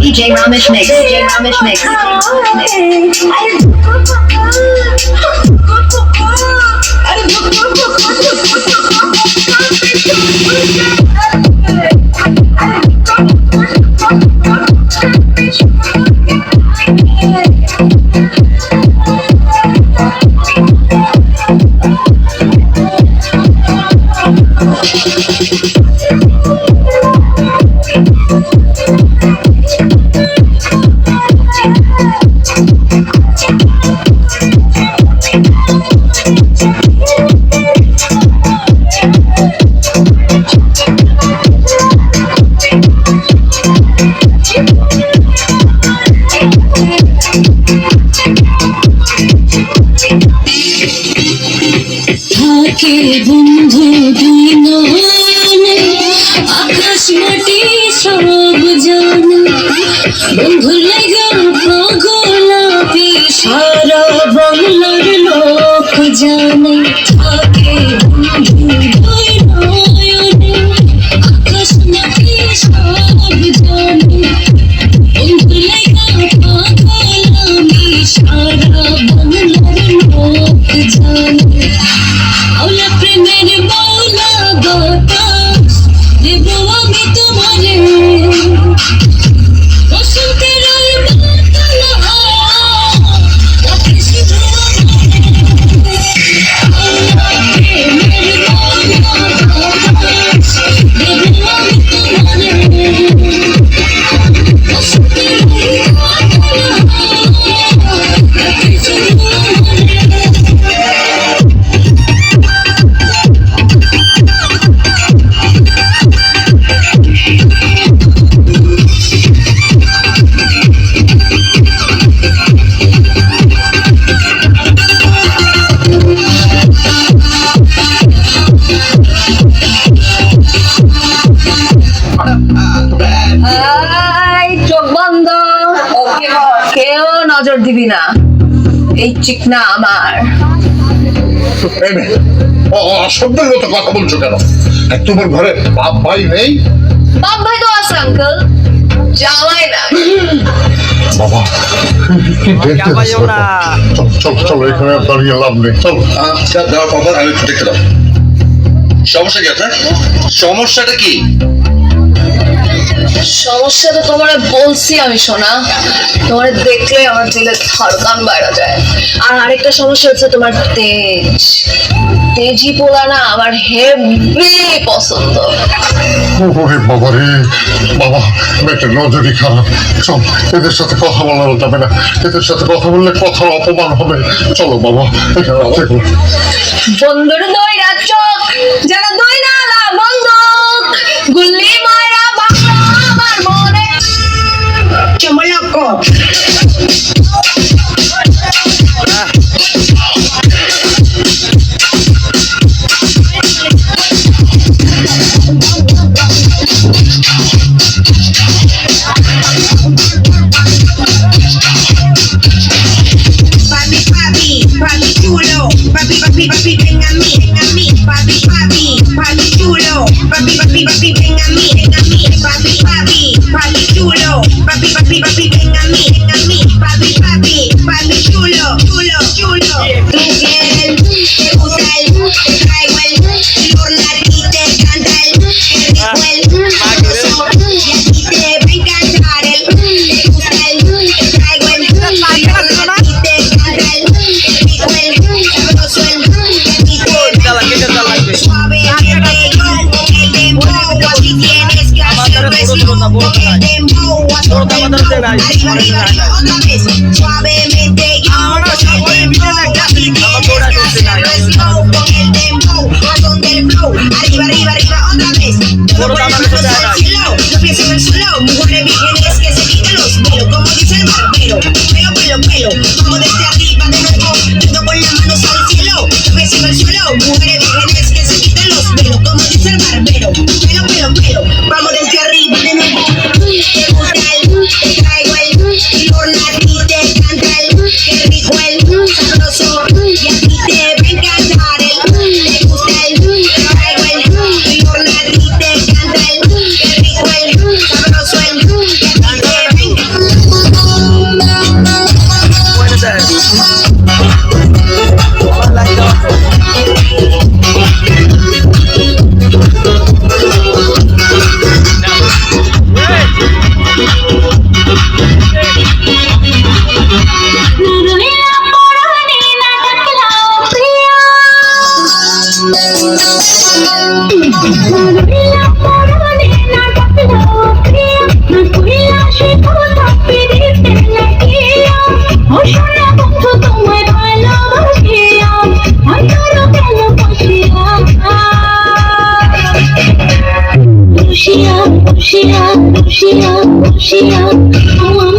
DJ Ramesh Mix. DJ Ramesh Mix. থাকে বন্ধু দুই নয়নে আকাশ মাটি সব জানে বন্ধু লাগা পাগলাপি সারা বাংলার লোক জানে থাকে বন্ধু দুই নয়নে আকাশ মাটি সব জানে বন্ধু লাগা পাগলাপি সারা বাংলার লোক জানে আওলা প্রেমের মৌলা বাতাস দেব আমি তোমারে বসন্তের ওই মাতালা রাখি শুধু আওলা প্রেমের মৌলা বাতাস দেব আমি তোমারে বসন্তের ওই মাতালা রাখি শুধু চোখ বন্ধ, কেউ নজর দিবি না, এই চিকনা আমার। অসভ্যের মতো কথা বলছো কেন? তোমার ঘরে বাপ ভাই নেই? বাপ ভাই তো আছে আঙ্কেল, জামাই না। বাবা চল চল, এখানে দাঁড়িয়ে লাভ নেই, চল। দেওয়ার পর আমি একটু দেখে দাও। সমস্যা কি আপনার? সমস্যাটা কি? সমস্যা তো তোমার বলছি আমি, শোনা, তোমার দেখলে আমার দিলের ধড়কান বাইরে যায়। আর আরেকটা সমস্যা হচ্ছে তোমার তেজ, তেজি পোলা না আমার হেভি পছন্দ। ওরে বাবা রে বাবা, মেয়েটার নজরই খারাপ। চল, এদের সাথে কথা বলা যাবে না, এদের সাথে কথা বললে কথার অপমান হবে। চলো বাবা, বন্ধুর দইরা চোখ যারা দই না বন্ধুক গুল্লি মারা বাংলা আমার মনে চমলক। Papi, ven a mí, papi, chulo, papi, ven a mí, papi, chulo, papi, ven a mí, papi, chulo. Tu piel, te gusta te traigo flor latite, canta rico y a ti te va a encantar te gusta te traigo flor latite, canta rico suave, el dembow, así tienes que hacerlo, el dembow, arriba, otra vez, suavemente, el dembow, así tienes que hacerlo, el dembow, a donde el flow, arriba, otra vez, todo por el pies en el suelo, mujeres vírgenes que se quiten los pelos, como dice el barbero, pelo, vamos desde arriba de nuevo, yendo con las manos al cielo, pies en el suelo, mujeres vírgenes que se quiten los pelos, como dice el barbero, pelo, vamos desde arriba. বসিয়া বসিয়া আমার